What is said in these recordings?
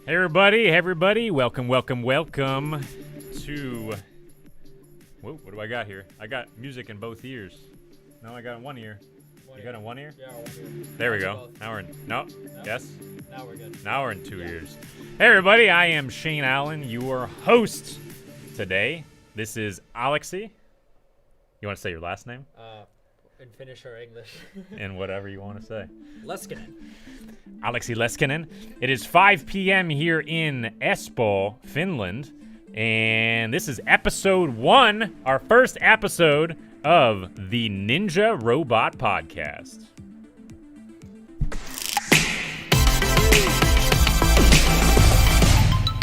Hey everybody, welcome to, whoa, what do I got here? I got music in both ears. No, I got in one ear. You got in one ear? Yeah, one ear. There we go. Now we're in, no? Yes? Now we're good. Now we're in two ears. Hey everybody, I am Shane Allen, your host today. This is Alexi. You want to say your last name? In Finnish or English? And whatever you want to say. Leskinen. Alexi Leskinen. It is 5 p.m. here in Espoo, Finland, and this is episode 1, our first episode of the Ninja Robot Podcast.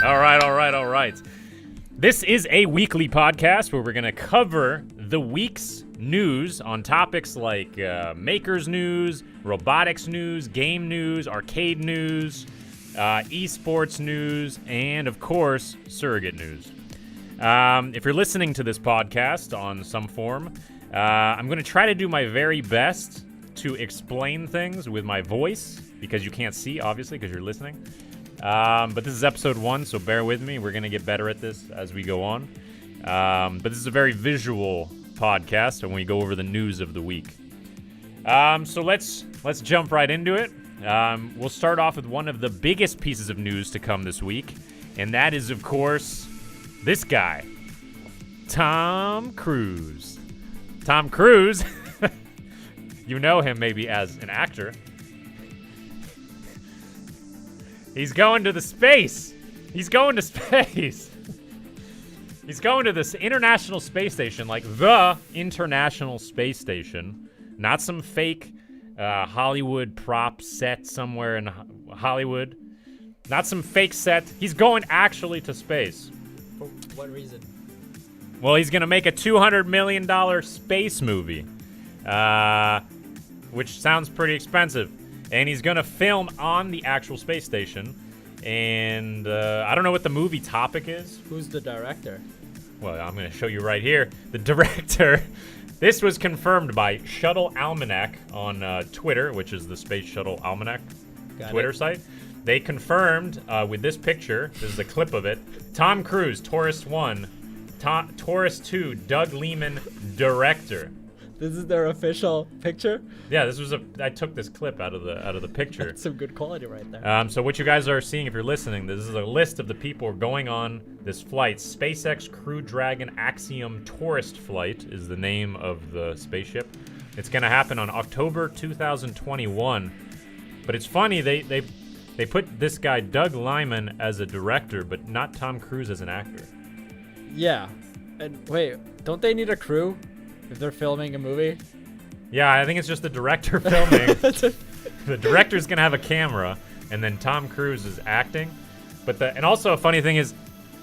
All right. This is a weekly podcast where we're going to cover the week's news on topics like makers news, robotics news, game news, arcade news, esports news, and of course, surrogate news. If you're listening to this podcast on some form, I'm going to try to do my very best to explain things with my voice, because you can't see, obviously, because you're listening. But this is episode 1, so bear with me. We're going to get better at this as we go on. But this is a very visual podcast, and we go over the news of the week. So let's jump right into it. We'll start off with one of the biggest pieces of news to come this week, and that is, of course, this guy, Tom Cruise. Tom Cruise, you know him maybe as an actor. He's going to space. He's going to this International Space Station, like the International Space Station, not some fake Hollywood prop set somewhere in Hollywood, not some fake set. He's going actually to space. For what reason? Well, he's going to make a $200 million space movie, which sounds pretty expensive. And he's going to film on the actual space station. And I don't know what the movie topic is. Who's the director? Well, I'm going to show you right here. The director, this was confirmed by Shuttle Almanac on Twitter, which is the Space Shuttle Almanac Twitter site. They confirmed with this picture, this is a clip of it, Tom Cruise, Taurus 1, Taurus 2, Doug Liman, director. This is their official picture? Yeah, I took this clip out of the picture. That's some good quality right there. So what you guys are seeing, if you're listening, this is a list of the people going on this flight. SpaceX Crew Dragon Axiom Tourist Flight is the name of the spaceship. It's going to happen on October 2021. But it's funny, they put this guy, Doug Liman, as a director, but not Tom Cruise as an actor. Yeah. And wait, don't they need a crew if they're filming a movie? Yeah, I think it's just the director filming. The director's gonna have a camera, and then Tom Cruise is acting. And also a funny thing is,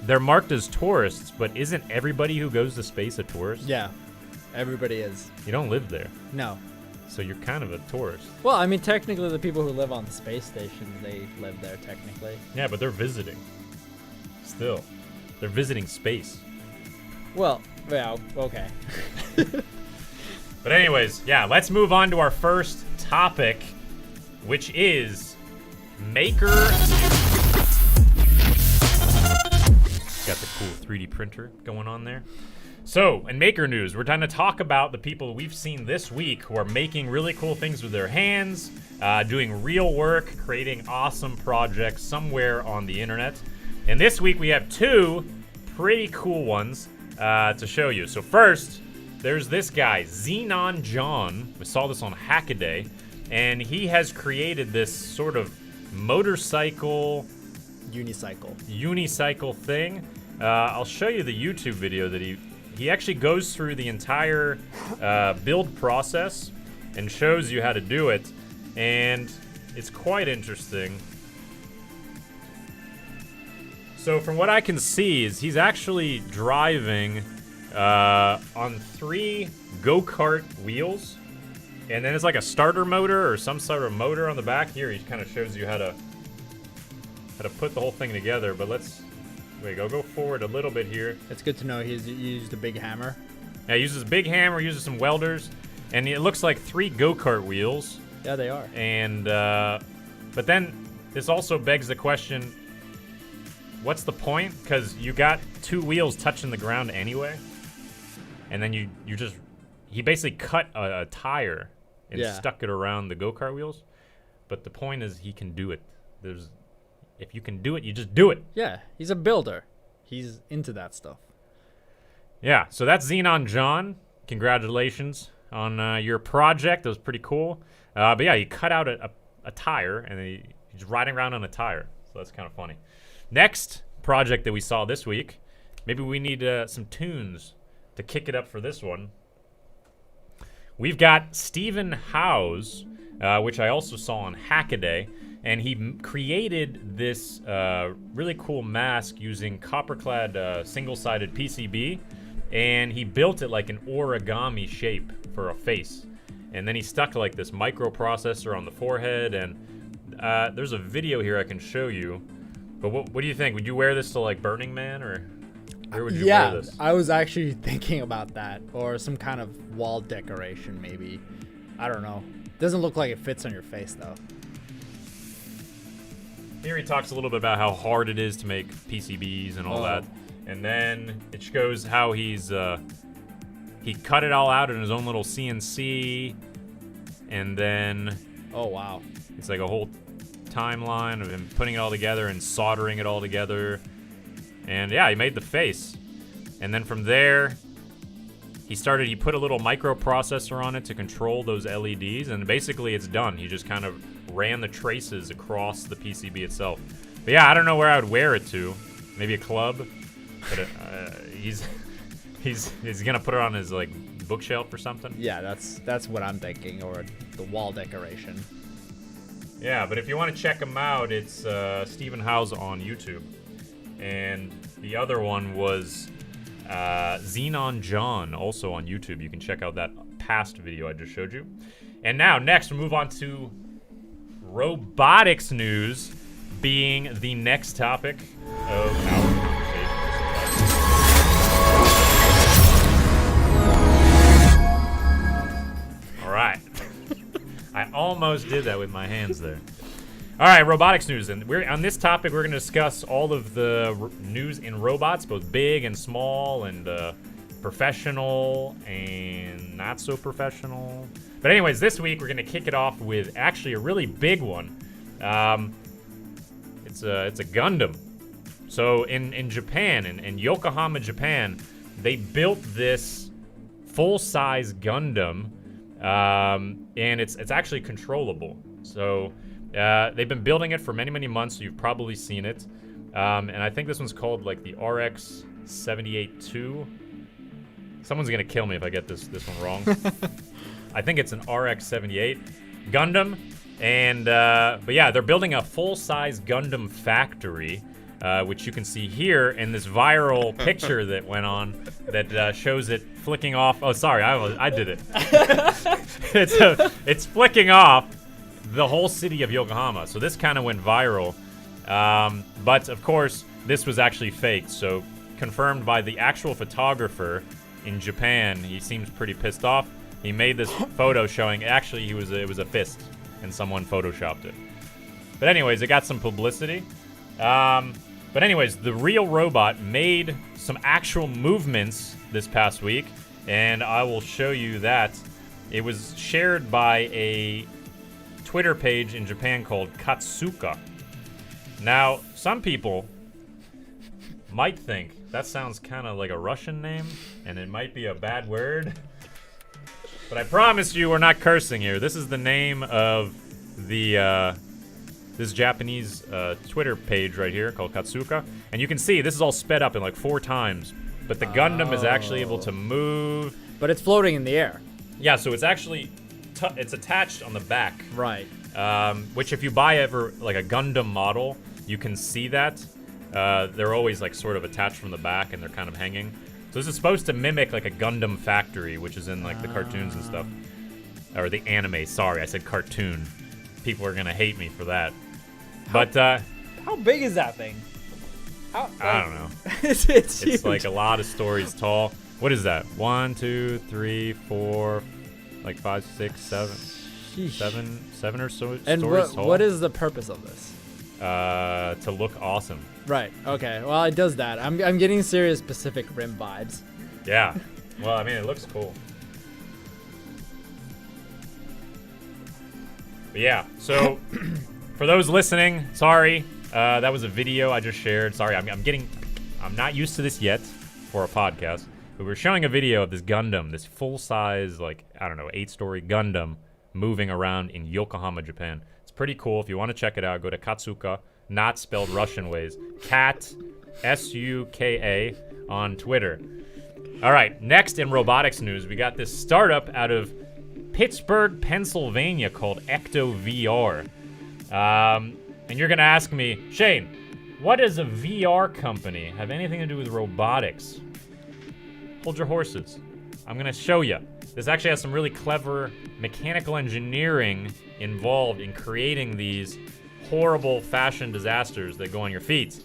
they're marked as tourists, but isn't everybody who goes to space a tourist? Yeah, everybody is. You don't live there. No. So you're kind of a tourist. Well, I mean, technically the people who live on the space station, they live there technically. Yeah, but they're visiting. Still. They're visiting space. Well, yeah, okay. But anyways, yeah, let's move on to our first topic, which is maker. Got the cool 3D printer going on there. So, in maker news, we're trying to talk about the people we've seen this week who are making really cool things with their hands, doing real work, creating awesome projects somewhere on the internet. And this week we have 2 pretty cool ones to show you. So first, there's this guy, Xenon John. We saw this on Hackaday, and he has created this sort of motorcycle unicycle thing. I'll show you the YouTube video that he actually goes through the entire build process and shows you how to do it, and it's quite interesting. So from what I can see is he's actually driving on 3 go-kart wheels, and then it's like a starter motor or some sort of motor on the back. Here he kind of shows you how to put the whole thing together. But go forward a little bit here. It's good to know he used a big hammer. Yeah, he uses a big hammer, uses some welders, and it looks like 3 go-kart wheels. Yeah, they are. And but then this also begs the question, what's the point? Because you got 2 wheels touching the ground anyway, and then you just he basically cut a tire and stuck it around the go-kart wheels. But the point is, he can do it. If you can do it, you just do it. Yeah, he's a builder. He's into that stuff. Yeah, so that's Xenon John. Congratulations on your project. That was pretty cool. But yeah, he cut out a tire, and he's riding around on a tire. So that's kind of funny. Next project that we saw this week, maybe we need some tunes to kick it up for this one. We've got Stephen Howes, which I also saw on Hackaday, and he created this really cool mask using copper-clad single-sided PCB, and he built it like an origami shape for a face. And then he stuck like this microprocessor on the forehead, and there's a video here I can show you. But what do you think? Would you wear this to like Burning Man, or where would you wear this? I was actually thinking about that, or some kind of wall decoration maybe. I don't know. Doesn't look like it fits on your face though. Here he talks a little bit about how hard it is to make PCBs and all that. And then it shows how he cut it all out in his own little CNC. And then oh wow, it's like a whole timeline of him putting it all together and soldering it all together. And yeah, he made the face. And then from there, he put a little microprocessor on it to control those LEDs, and basically it's done. He just kind of ran the traces across the PCB itself. But yeah, I don't know where I would wear it to. Maybe a club. But he's gonna put it on his like bookshelf or something. Yeah, that's what I'm thinking, or the wall decoration. Yeah, but if you want to check him out, it's Stephen Howes on YouTube, and the other one was Xenon John, also on YouTube. You can check out that past video I just showed you. And now, next, we move on to robotics news, being the next topic of our conversation. All right. I almost did that with my hands there. All right, robotics news, and on this topic, we're going to discuss all of the news in robots, both big and small, and professional and not so professional. But anyways, this week we're going to kick it off with actually a really big one. It's a Gundam. So in Japan, in Yokohama, Japan, they built this full-size Gundam, and it's actually controllable. So they've been building it for many, many months, so you've probably seen it. And I think this one's called like the RX-78-2. Someone's gonna kill me if I get this one wrong. I think it's an RX-78 Gundam. And but yeah, they're building a full-size Gundam factory, which you can see here in this viral picture that went on that shows it flicking off. Oh, sorry, I did it. It's flicking off the whole city of Yokohama. So this kind of went viral. But of course, this was actually faked. So confirmed by the actual photographer in Japan. He seems pretty pissed off. He made this photo showing actually it was a fist and someone photoshopped it. But anyways, it got some publicity. But anyways, the real robot made some actual movements this past week, and I will show you that. It was shared by a Twitter page in Japan called Katsuka. Now, some people might think that sounds kind of like a Russian name, and it might be a bad word. But I promise you we're not cursing here. This is the name of the this Japanese Twitter page right here called Katsuka. And you can see this is all sped up in like 4 times. But the Gundam is actually able to move. But it's floating in the air. Yeah, so it's actually it's attached on the back. Right. Which if you buy ever like a Gundam model, you can see that. They're always like sort of attached from the back and they're kind of hanging. So this is supposed to mimic like a Gundam factory, which is in like the cartoons and stuff. Or the anime, sorry, I said cartoon. People are gonna hate me for that. But how big is that thing? I don't know. It's It's like a lot of stories tall. What is that? 1, 2, 3, 4, like 5, 6, 7. Sheesh. Seven or so And stories tall. what is the purpose of this? to look awesome. Right. Okay. Well, it does that. I'm getting serious Pacific Rim vibes. Yeah. Well, I mean, it looks cool. But yeah, so for those listening, sorry, that was a video I just shared. Sorry, I'm not used to this yet for a podcast, but we're showing a video of this Gundam, this full-size, like, I don't know, 8-story Gundam moving around in Yokohama, Japan. It's pretty cool. If you want to check it out, go to Katsuka, not spelled Russian ways, Kat, S-U-K-A, on Twitter. All right, next in robotics news, we got this startup out of Pittsburgh, Pennsylvania called EctoVR. And you're going to ask me, Shane, what does a VR company have anything to do with robotics? Hold your horses. I'm going to show you. This actually has some really clever mechanical engineering involved in creating these horrible fashion disasters that go on your feet.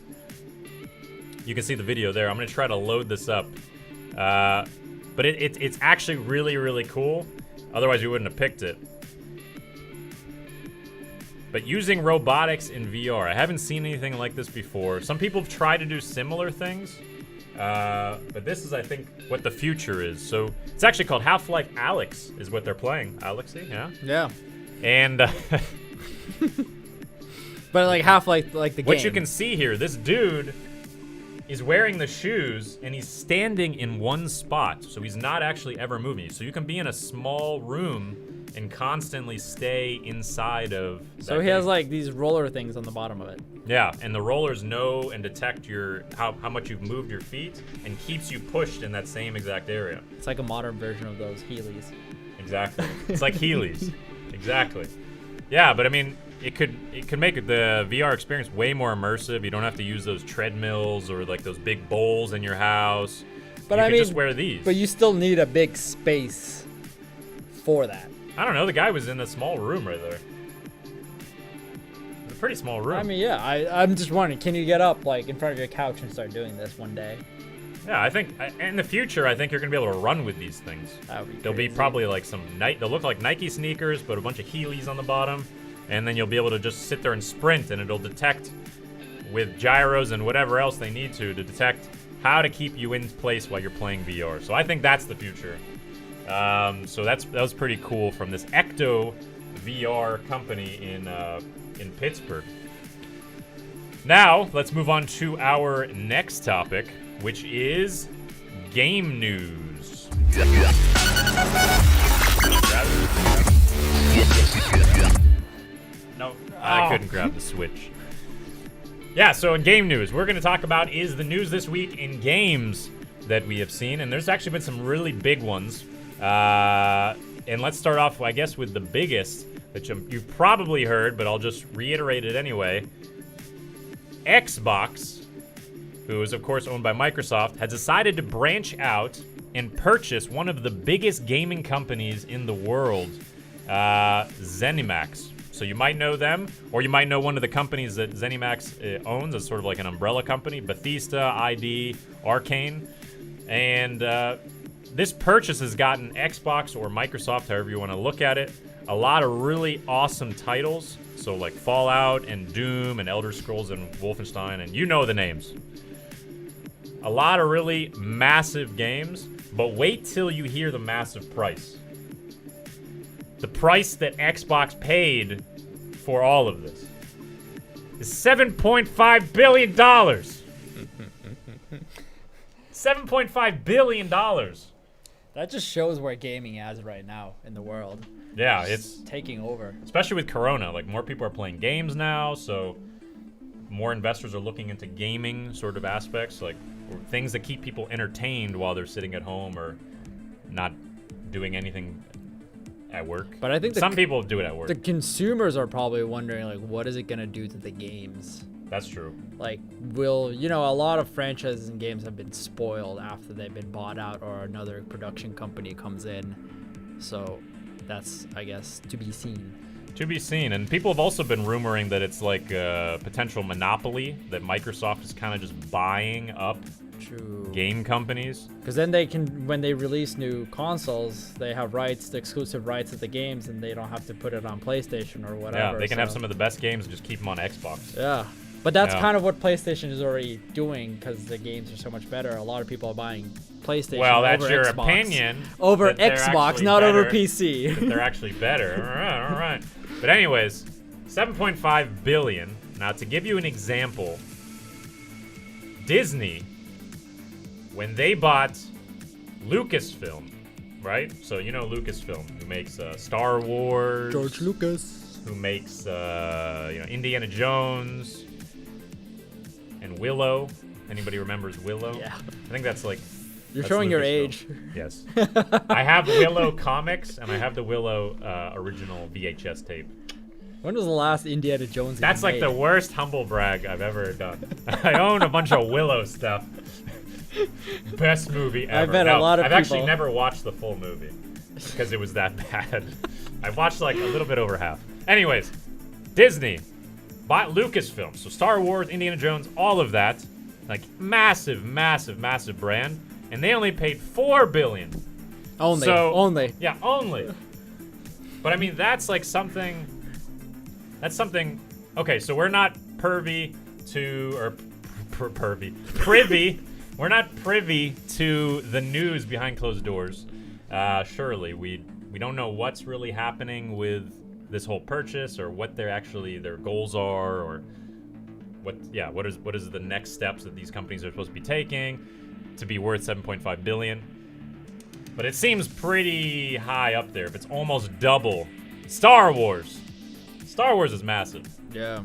You can see the video there. I'm going to try to load this up. But it's actually really, really cool. Otherwise, you wouldn't have picked it. But using robotics in VR, I haven't seen anything like this before. Some people have tried to do similar things. But this is, I think, what the future is. So it's actually called Half-Life Alyx is what they're playing. Alyxy, yeah? Yeah. And but like Half-Life, like the game. What you can see here, this dude is wearing the shoes and he's standing in one spot. So he's not actually ever moving. So you can be in a small room and constantly stay inside of So he has like these roller things on the bottom of it. Yeah, and the rollers know and detect how much you've moved your feet and keeps you pushed in that same exact area. It's like a modern version of those Heelys. Exactly. It's like Heelys. Exactly. Yeah, but I mean, it could make the VR experience way more immersive. You don't have to use those treadmills or like those big bowls in your house. But you could just wear these. But you still need a big space for that. I don't know. The guy was in a small room right there. It's a pretty small room. I mean, yeah. I'm just wondering, can you get up like in front of your couch and start doing this one day? Yeah, I think in the future, I think you're gonna be able to run with these things. That would be They'll crazy. be probably like they'll look like Nike sneakers, but a bunch of Heelys on the bottom, and then you'll be able to just sit there and sprint, and it'll detect with gyros and whatever else they need to detect how to keep you in place while you're playing VR. So I think that's the future. So that was pretty cool from this EctoVR company in Pittsburgh. Now let's move on to our next topic, which is game news. No, I couldn't grab the Switch. Yeah, so in game news, we're going to talk about is the news this week in games that we have seen, and there's actually been some really big ones. And let's start off, I guess, with the biggest that you've probably heard, but I'll just reiterate it anyway. Xbox, who is, of course, owned by Microsoft, has decided to branch out and purchase one of the biggest gaming companies in the world, Zenimax. So you might know them, or you might know one of the companies that Zenimax owns as sort of like an umbrella company, Bethesda, ID, Arcane. And this purchase has gotten Xbox or Microsoft, however you want to look at it, a lot of really awesome titles. So like Fallout and Doom and Elder Scrolls and Wolfenstein, and you know the names. A lot of really massive games, but wait till you hear the massive price. The price that Xbox paid for all of this is $7.5 billion. $7.5 billion. That just shows where gaming is right now in the world. Yeah, it's taking over. Especially with Corona. Like, more people are playing games now, so more investors are looking into gaming sort of aspects, like things that keep people entertained while they're sitting at home or not doing anything at work. But I think some people do it at work. The consumers are probably wondering, like, what is it going to do to the games? That's true. Like, a lot of franchises and games have been spoiled after they've been bought out or another production company comes in. So that's, I guess, to be seen. To be seen. And people have also been rumoring that it's like a potential monopoly, that Microsoft is kind of just buying up game companies. Because then they can, when they release new consoles, they have rights, the exclusive rights of the games, and they don't have to put it on PlayStation or whatever. Yeah, they can have some of the best games and just keep them on Xbox. Yeah. But that's kind of what PlayStation is already doing, because the games are so much better. A lot of people are buying PlayStation well, that's over your Xbox. Opinion. Over Xbox, not over PC. That they're actually better. All right. But anyways, 7.5 billion. Now, to give you an example, Disney, when they bought Lucasfilm, right? So you know Lucasfilm, who makes Star Wars. George Lucas. Who makes Indiana Jones and Willow. Anybody remembers Willow? Yeah. I think that's like... You're showing your age. Yes. I have Willow comics, and I have the Willow original VHS tape. When was the last Indiana Jones? That's like the worst humble brag I've ever done. I own a bunch of Willow stuff. Best movie ever. I bet a lot of I've people... actually never watched the full movie because it was that bad. I watched like a little bit over half. Anyways, Disney bought Lucasfilm, so Star Wars, Indiana Jones, all of that, like massive, massive, massive brand, and they only paid $4 billion. Only. Yeah, only. But I mean, that's like something. That's something. Okay, so we're not privy. We're not privy to the news behind closed doors. Surely we don't know what's really happening with this whole purchase, or what their goals are, or what is the next steps that these companies are supposed to be taking to be worth 7.5 billion. But it seems pretty high up there. If it's almost double Star Wars. Star Wars is massive. Yeah.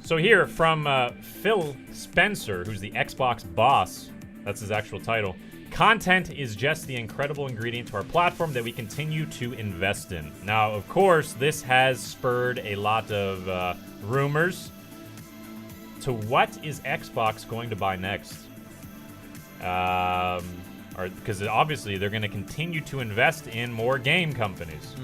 So here from Phil Spencer, who's the Xbox boss, that's his actual title. Content is just the incredible ingredient to our platform that we continue to invest in. Now, of course, this has spurred a lot of rumors to what is Xbox going to buy next. Because obviously they're going to continue to invest in more game companies.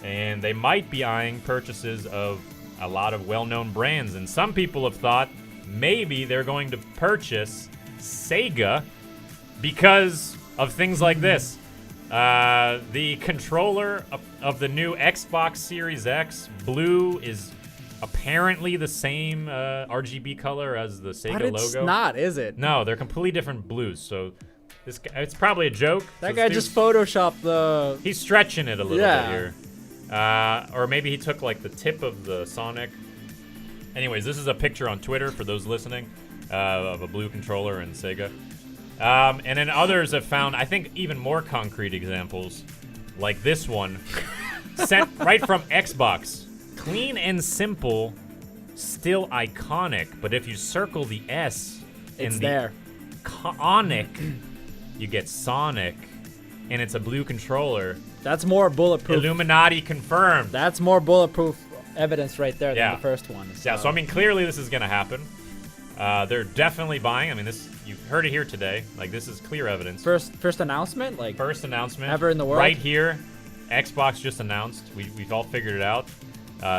And they might be eyeing purchases of a lot of well-known brands. And some people have thought maybe they're going to purchase Sega because of things like this. The controller of the new Xbox Series X, blue, is apparently the same RGB color as the Sega logo. But it's not, is it? No, they're completely different blues. So this guy, it's probably a joke. That guy just photoshopped the... He's stretching it a little bit here. Or maybe he took like the tip of the Sonic. Anyways, this is a picture on Twitter for those listening of a blue controller and Sega. And then others have found, I think, even more concrete examples, like this one, sent right from Xbox. Clean and simple, still iconic, but if you circle the S in the iconic, you get Sonic, and it's a blue controller. That's more bulletproof. Illuminati confirmed. That's more bulletproof evidence right there than the first one. So. Yeah, so I mean, clearly this is going to happen. They're definitely buying. I mean, this, you heard it here today. Like, this is clear evidence. First announcement? Like, first announcement. Ever in the world? Right here. Xbox just announced. We've all figured it out.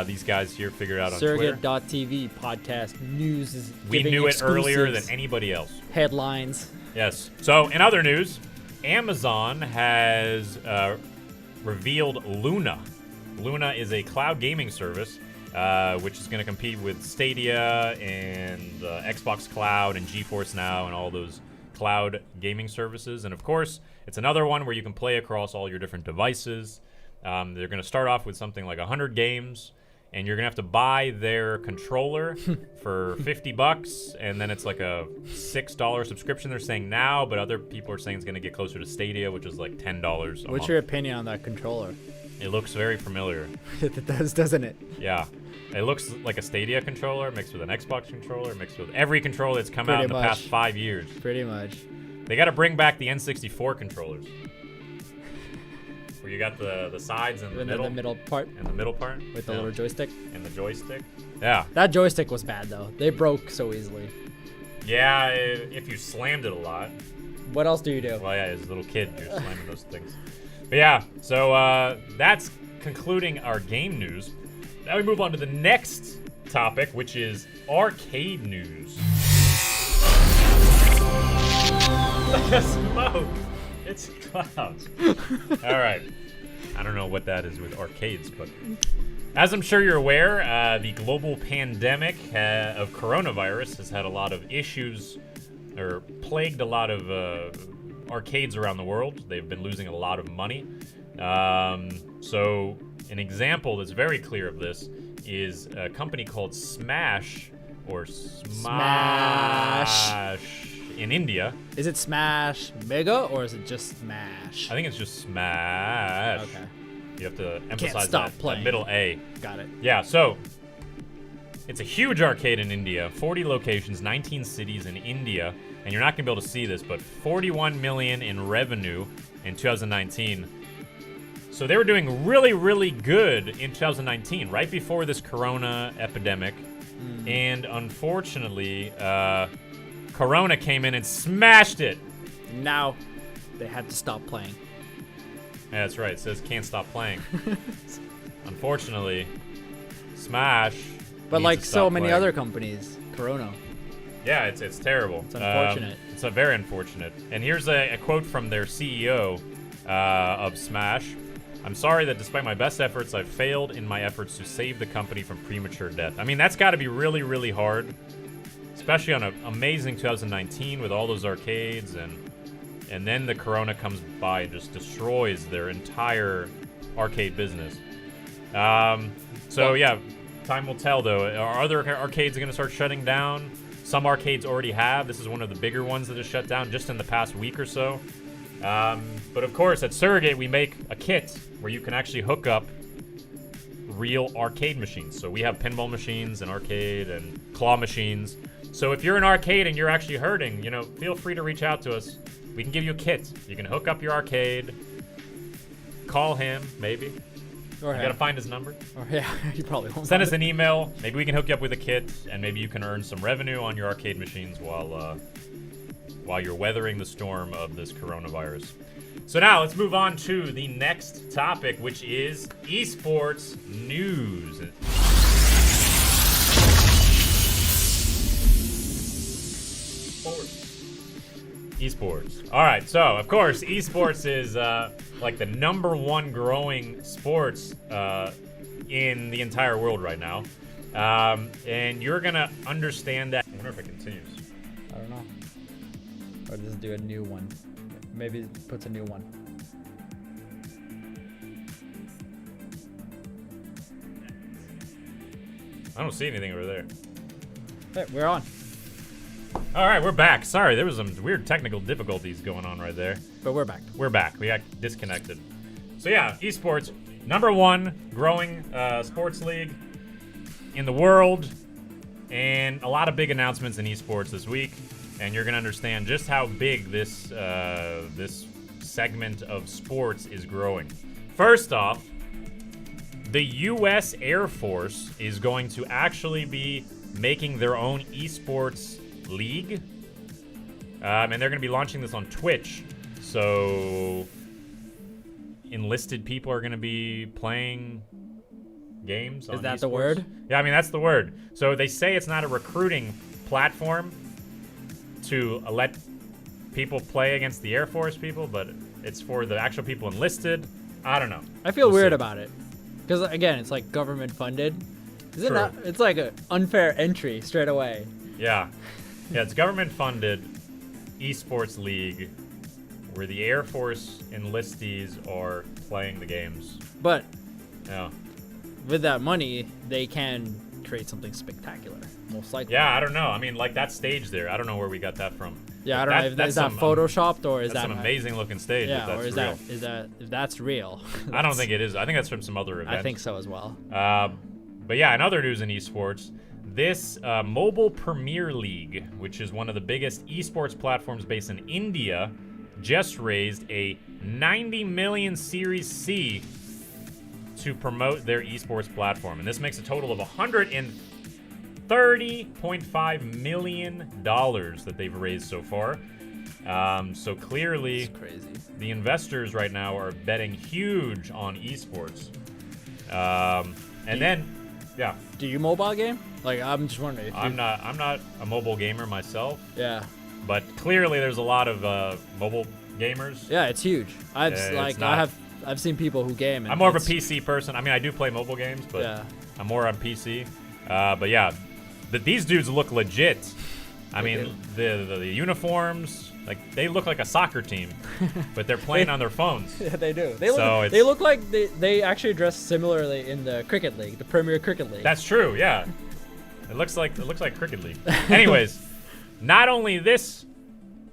These guys here figured it out on Twitter. Surrogate.tv podcast news is we knew it earlier than anybody else. Headlines. Yes. So, in other news, Amazon has revealed Luna. Luna is a cloud gaming service, which is going to compete with Stadia and Xbox Cloud and GeForce Now and all those cloud gaming services. And of course, it's another one where you can play across all your different devices. They're going to start off with something like 100 games, and you're going to have to buy their controller for $50, and then it's like a $6 subscription they're saying now, but other people are saying it's going to get closer to Stadia, which is like $10 a month. Your opinion on that controller? It looks very familiar. It does, doesn't it? Yeah. It looks like a Stadia controller mixed with an Xbox controller, mixed with every controller that's come out in the past 5 years. Pretty much. They got to bring back the N64 controllers. Where you got the sides and the middle part. And the middle part. With the little joystick. And the joystick. Yeah. That joystick was bad, though. They broke so easily. Yeah, if you slammed it a lot. What else do you do? Well, yeah, as a little kid, you're slamming those things. But yeah, so that's concluding our game news. Now we move on to the next topic, which is arcade news. Smoke! It's clouds. All right. I don't know what that is with arcades, but as I'm sure you're aware, the global pandemic of coronavirus has had a lot of issues, or plagued a lot of arcades around the world. They've been losing a lot of money. So an example that's very clear of this is a company called Smash, or Smash in India. Is it Smash Mega or is it just Smash? I think it's just Smash. Okay. You have to emphasize that middle A. Got it. Yeah, so it's a huge arcade in India, 40 locations, 19 cities in India, and you're not going to be able to see this, but 41 million in revenue in 2019. So they were doing really, really good in 2019, right before this corona epidemic. And unfortunately, corona came in and smashed it. Now they had to stop playing. Yeah, that's right. It says can't stop playing. Unfortunately, Smash. But needs like to so stop many playing. other companies, Corona. Yeah, it's terrible. It's unfortunate. It's a very unfortunate. And here's a quote from their CEO of Smash. I'm sorry that despite my best efforts, I've failed in my efforts to save the company from premature death. I mean, that's got to be really, really hard, especially on an amazing 2019 with all those arcades, and then the corona comes by and just destroys their entire arcade business. So yeah, time will tell though. Are other arcades going to start shutting down? Some arcades already have. This is one of the bigger ones that has shut down just in the past week or so. But of course, at Surrogate, we make a kit where you can actually hook up real arcade machines. So we have pinball machines and arcade and claw machines. So if you're an arcade and you're actually hurting, feel free to reach out to us. We can give you a kit. You can hook up your arcade, call him, maybe. Or You gotta find his number. Or yeah, you probably won't. Send us an email. Maybe we can hook you up with a kit, and maybe you can earn some revenue on your arcade machines while you're weathering the storm of this coronavirus. So now let's move on to the next topic, which is esports news. Esports. All right, so of course, esports is like the #1 growing sports in the entire world right now, and you're gonna understand that. I wonder if it continues. I don't know. Or just do a new one. Maybe it puts a new one. I don't see anything over there. Hey, we're on. All right, we're back. Sorry, there was some weird technical difficulties going on right there. But we're back. We're back. We got disconnected. So yeah, esports, #1 growing sports league in the world, and a lot of big announcements in esports this week. And you're gonna understand just how big this segment of sports is growing. First off, the U.S. Air Force is going to actually be making their own esports league, and they're going to be launching this on Twitch. So enlisted people are going to be playing games. Is on that the esports. word? Yeah, I mean that's the word. So they say it's not a recruiting platform to let people play against the Air Force people, but it's for the actual people enlisted. I don't know. I feel We'll weird see. about it. Because, again, it's like government funded. Is it True. not? It's like an unfair entry straight away. Yeah. Yeah, it's government funded esports league where the Air Force enlistees are playing the games. But Yeah. with that money, they can create something spectacular. Most likely. Yeah, I don't know. I mean, like that stage there, I don't know where we got that from. Yeah, I But don't know if that's that some, photoshopped or is that's that some amazing looking stage. Yeah, if that's or is real. if that's real? I don't think it is. I think that's from some other event. I think so as well. But yeah, in other news in esports, this Mobile Premier League, which is one of the biggest esports platforms based in India, just raised a 90 million Series C to promote their esports platform. And this makes a total of $130.5 million that they've raised so far. So clearly, It's crazy. the investors right now are betting huge on esports. And then, yeah. Do you mobile game? Like, I'm just wondering. If I'm not a mobile gamer myself. Yeah. But clearly, there's a lot of mobile gamers. Yeah, it's huge. I've seen people who game. And I'm more of a PC person. I mean, I do play mobile games, but yeah. I'm more on PC. But yeah, these dudes look legit. I mean, the uniforms, like they look like a soccer team, but they're playing on their phones. Yeah, they do. They look like they actually dress similarly in the cricket league, the Premier Cricket League. That's true. Yeah, it looks like cricket league. Anyways, not only this,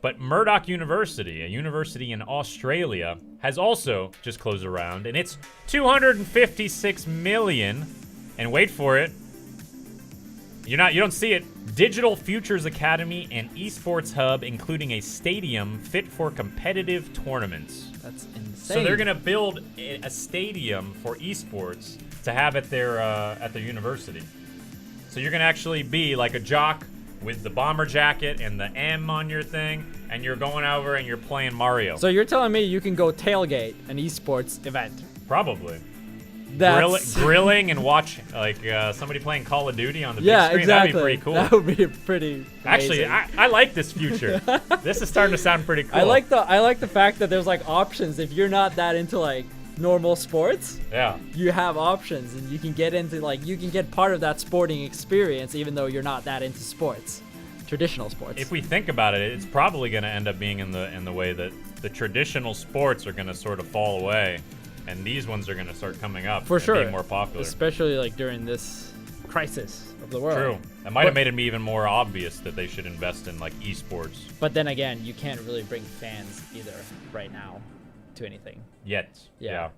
but Murdoch University, a university in Australia, has also just closed a round, and it's 256 million. And wait for it. You don't see it. Digital Futures Academy and Esports Hub, including a stadium fit for competitive tournaments. That's insane. So they're gonna build a stadium for esports to have at their university. So you're gonna actually be like a jock with the bomber jacket and the M on your thing, and you're going over and you're playing Mario. So you're telling me you can go tailgate an esports event? Probably. That's Grilling and watch like somebody playing Call of Duty on the big screen. Exactly. That'd be pretty cool. That would be pretty amazing. Actually, I like this future. This is starting to sound pretty cool. I like the fact that there's like options. If you're not that into like normal sports, yeah, you have options and you can get into you can get part of that sporting experience even though you're not that into sports, traditional sports. If we think about it, it's probably going to end up being in the way that the traditional sports are going to sort of fall away. And these ones are going to start coming up for sure, being more popular. Especially like during this crisis of the world. True. That might have made it even more obvious that they should invest in like esports. But then again, you can't really bring fans either right now to anything. Yet. Yeah.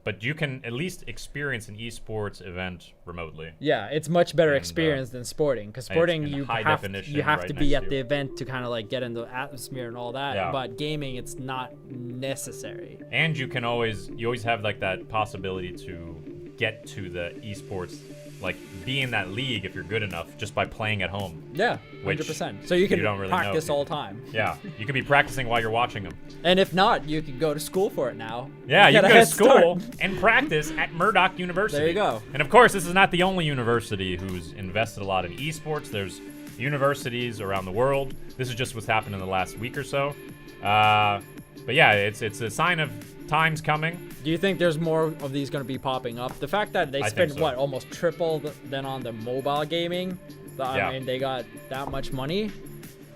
But you can at least experience an esports event remotely. Yeah, it's much better experience than sporting. Because sporting, you have to be at the event to kind of like get in the atmosphere and all that. Yeah. But gaming, it's not necessary. And you always have like that possibility to get to the esports, like be in that league if you're good enough just by playing at home. Yeah, 100%. So you can practice all the time. Yeah, you can be practicing while you're watching them. And if not, you can go to school for it now. Yeah, you can go to school and practice at Murdoch University. There you go. And of course, this is not the only university who's invested a lot in esports. There's universities around the world. This is just what's happened in the last week or so. But yeah, it's a sign of times coming. Do you think there's more of these going to be popping up? The fact that they spent almost triple than on the mobile gaming. I mean, they got that much money.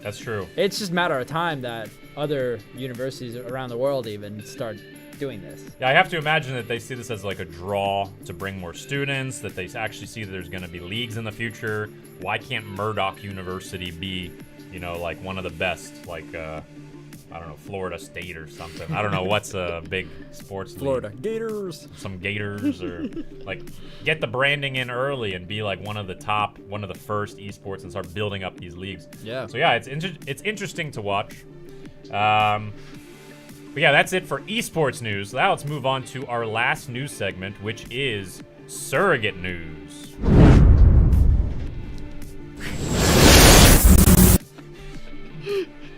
That's true. It's just a matter of time that other universities around the world even start doing this. Yeah, I have to imagine that they see this as like a draw to bring more students, that they actually see that there's going to be leagues in the future. Why can't Murdoch University be, like one of the best, like, I don't know, Florida State or something. I don't know what's a big sports league. Florida Gators. Some Gators or like get the branding in early and be like one of the first esports and start building up these leagues. Yeah. So yeah, it's interesting to watch. But yeah, that's it for esports news. Now let's move on to our last news segment, which is surrogate news.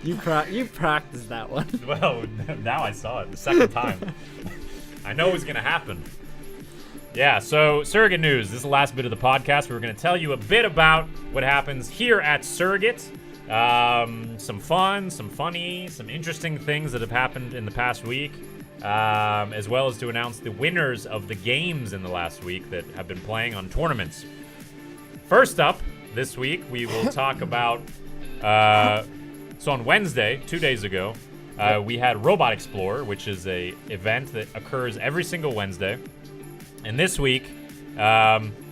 You practiced that one. Well, now I saw it the second time. I know it was going to happen. Yeah, so surrogate news. This is the last bit of the podcast. We're going to tell you a bit about what happens here at Surrogate. Some fun, some funny, some interesting things that have happened in the past week, as well as to announce the winners of the games in the last week that have been playing on tournaments. First up, this week, we will talk about... So on Wednesday, 2 days ago, we had Robot Explorer, which is a event that occurs every single Wednesday. And this week,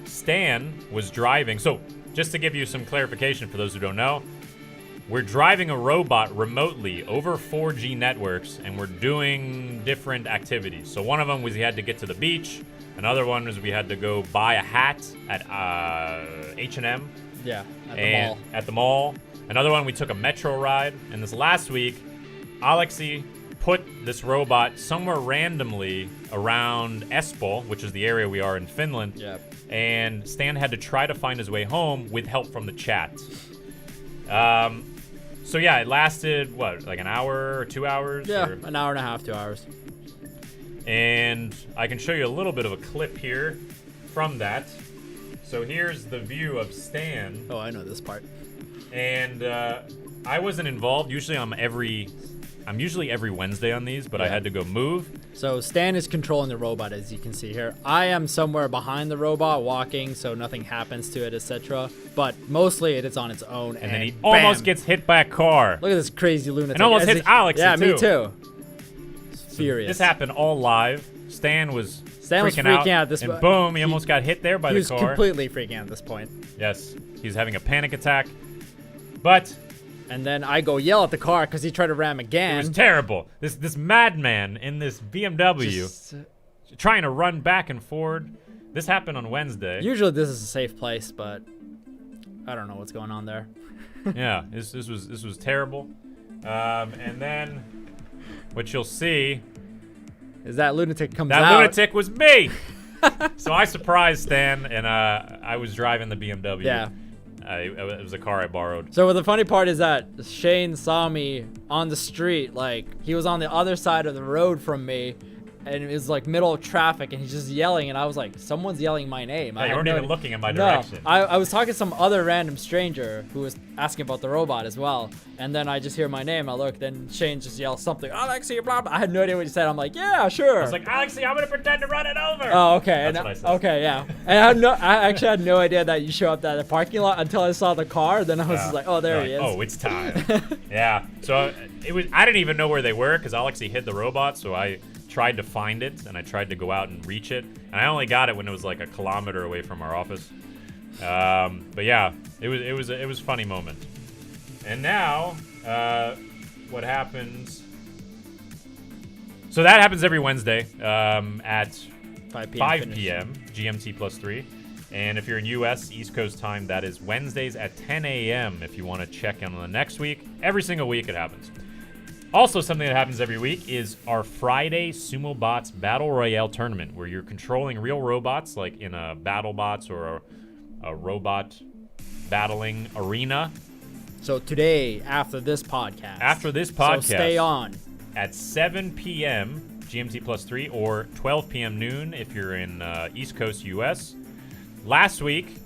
Stan was driving. So just to give you some clarification for those who don't know, we're driving a robot remotely over 4G networks, and we're doing different activities. So one of them was he had to get to the beach. Another one was we had to go buy a hat at H&M. Yeah, at the mall. Another one, we took a metro ride. And this last week, Alexi put this robot somewhere randomly around Espoo, which is the area we are in Finland. Yep. And Stan had to try to find his way home with help from the chat. So yeah, it lasted, like an hour or 2 hours? Yeah, an hour and a half, 2 hours. And I can show you a little bit of a clip here. from that. So here's the view of Stan. Oh, I know this part. And I wasn't involved. Usually I'm usually every Wednesday on these, but I had to go move. So Stan is controlling the robot, as you can see here. I am somewhere behind the robot walking, so nothing happens to it, etc. But mostly it is on its own. And then he almost gets hit by a car. Look at this crazy lunatic. And almost hits Alex, yeah, too. me too. Furious. This happened all live. Stan was freaking out at this and boom, he almost got hit there by the car. He was completely freaking out at this point. Yes, he's having a panic attack. But... And then I go yell at the car because he tried to ram again. It was terrible. This madman in this BMW trying to run back and forward. This happened on Wednesday. Usually this is a safe place, but I don't know what's going on there. Yeah, this was terrible. And then what you'll see is that lunatic comes out. That lunatic was me. So I surprised Stan, and I was driving the BMW. Yeah. It was a car I borrowed. So the funny part is that Shane saw me on the street, like he was on the other side of the road from me, and it was like middle of traffic, and he's just yelling, and I was like, someone's yelling my name. Yeah, you weren't even looking in my direction. I was talking to some other random stranger who was asking about the robot as well, and then I just hear my name. I look, then Shane just yells something, Alexi, blah, blah. I had no idea what he said. I'm like, yeah, sure. I was like, Alexi, I'm gonna pretend to run it over. Oh, okay. That's what I said. Okay, yeah. And I actually had no idea that you show up at the parking lot until I saw the car. Then I was just like, oh, there he is. Oh, it's time. Yeah. So I didn't even know where they were because Alexi hid the robot, so I tried to find it, and I tried to go out and reach it, and I only got it when it was like a kilometer away from our office. But yeah, it was a funny moment. And now, what happens? So that happens every Wednesday at 5 p.m. GMT +3, and if you're in U.S. East Coast time, that is Wednesdays at 10 a.m. If you want to check in on the next week, every single week it happens. Also, something that happens every week is our Friday Sumo Bots Battle Royale tournament, where you're controlling real robots, like in a BattleBots or a robot battling arena. So today, after this podcast. So stay on. At 7 p.m. GMT +3 or 12 p.m. noon if you're in East Coast US. Last week,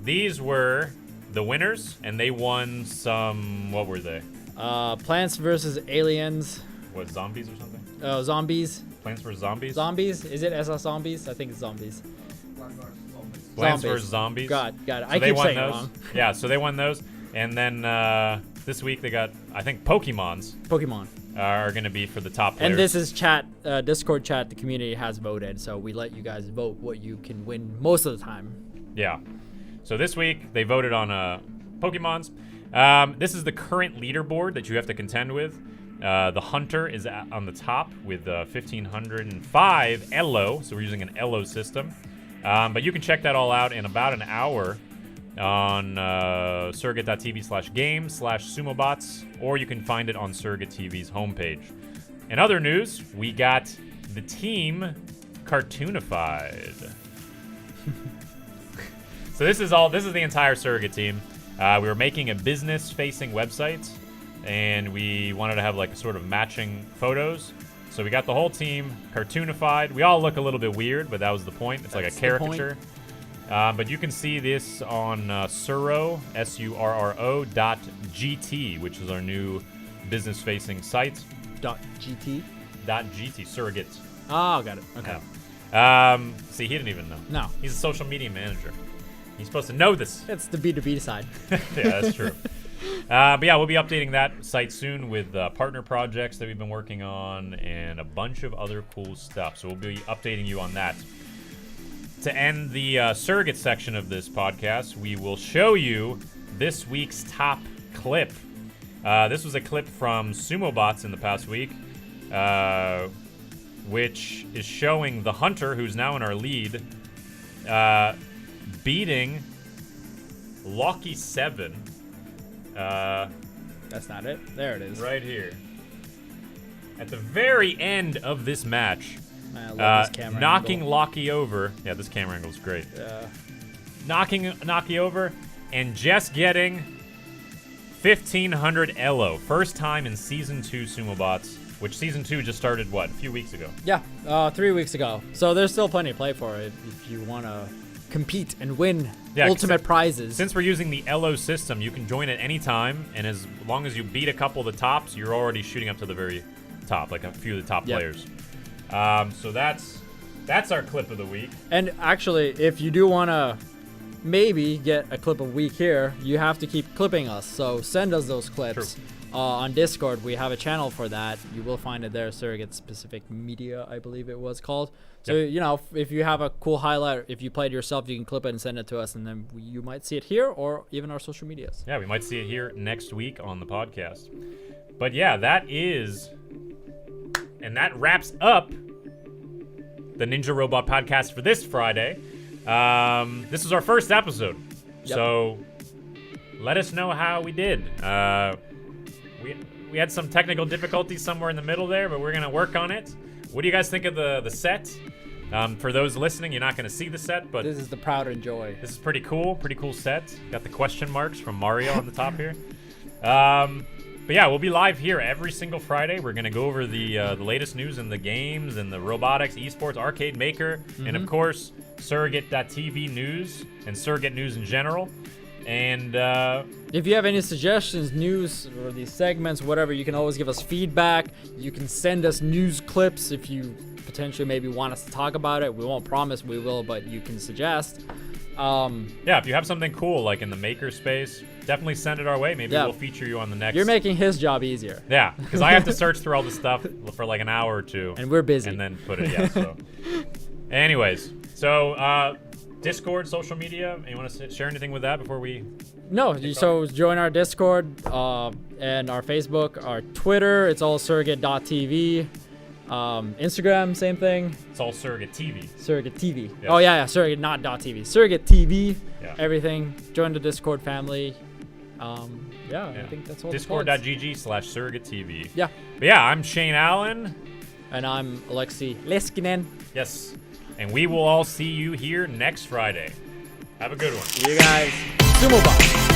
these were the winners, and they won some, what were they? Plants vs. Aliens. What, zombies or something? Oh, zombies. Plants vs. Zombies? Zombies? Is it SS Zombies? I think it's zombies. Plants vs. Zombies. Got it. So I keep saying it wrong. Yeah, so they won those. And then this week they got, I think, Pokemon are going to be for the top players. And this is chat, Discord chat. The community has voted, so we let you guys vote what you can win most of the time. Yeah. So this week they voted on Pokemons. This is the current leaderboard that you have to contend with. The Hunter is on the top with 1,505 ELO, so we're using an ELO system. But you can check that all out in about an hour on surrogate.tv/game/sumobots, or you can find it on SurrogateTV's homepage. In other news, we got the team cartoonified. So this is the entire Surrogate team. We were making a business-facing website, and we wanted to have like a sort of matching photos. So we got the whole team cartoonified. We all look a little bit weird, but that was the point. It's like a caricature. But you can see this on Surro, SURRO.GT, which is our new business-facing site. .GT? .GT, Surrogate. Oh, got it. Okay. Yeah. See, he didn't even know. No. He's a social media manager. He's supposed to know this. It's the B2B side. Yeah, that's true. But yeah, we'll be updating that site soon with partner projects that we've been working on and a bunch of other cool stuff. So we'll be updating you on that. To end the surrogate section of this podcast, we will show you this week's top clip. This was a clip from SumoBots in the past week, which is showing the Hunter, who's now in our lead, beating Locky 7. That's not it. There it is. Right here. At the very end of this match, I love this camera knocking angle. Locky over. Yeah, this camera angle is great. Yeah. Knocking Locky over and just getting 1,500 ELO. First time in Season 2 SumoBots which season 2 just started, what, a few weeks ago? Yeah, 3 weeks ago. So there's still plenty to play for if you want to compete and win ultimate prizes. Since we're using the LO system, you can join at any time, and as long as you beat a couple of the tops, you're already shooting up to the very top, like a few of the top players. So that's our clip of the week. And actually, if you do want to maybe get a clip of week here, you have to keep clipping us. So send us those clips. On Discord, we have a channel for that. You will find it there, Surrogate Specific Media, I believe it was called. So, you know, if you have a cool highlight, if you played yourself, you can clip it and send it to us, and then you might see it here or even our social medias. Yeah, we might see it here next week on the podcast. But yeah, that wraps up the Ninja Robot podcast for this Friday. This is our first episode. So let us know how we did. We had some technical difficulties somewhere in the middle there, but we're going to work on it. What do you guys think of the set? For those listening, you're not going to see the set, but this is the Proud and Joy. This is pretty cool set. Got the question marks from Mario on the top here. But yeah, we'll be live here every single Friday. We're going to go over the latest news in the games and the robotics, esports, arcade maker, and of course, SurrogateTV news and Surrogate news in general. And if you have any suggestions, news, or these segments, whatever, you can always give us feedback. You can send us news clips if you potentially maybe want us to talk about it. We won't promise we will, but you can suggest. Yeah, if you have something cool like in the maker space, definitely send it our way. Maybe we'll feature you on the next. You're making his job easier. Yeah, because I have to search through all the stuff for like an hour or two. And we're busy. And then put it, so. Anyways, so Discord, social media, you want to share anything with that before we... No, so join our Discord and our Facebook, our Twitter, it's all surrogate.tv. Instagram, same thing. It's all SurrogateTV. SurrogateTV. Yes. Oh, yeah, Surrogate, not .tv. SurrogateTV, everything. Join the Discord family. I think that's all. Discord.gg/SurrogateTV. Yeah. But yeah, I'm Shane Allen. And I'm Alexi Leskinen. Yes. And we will all see you here next Friday. Have a good one. See you guys. Sumo Box.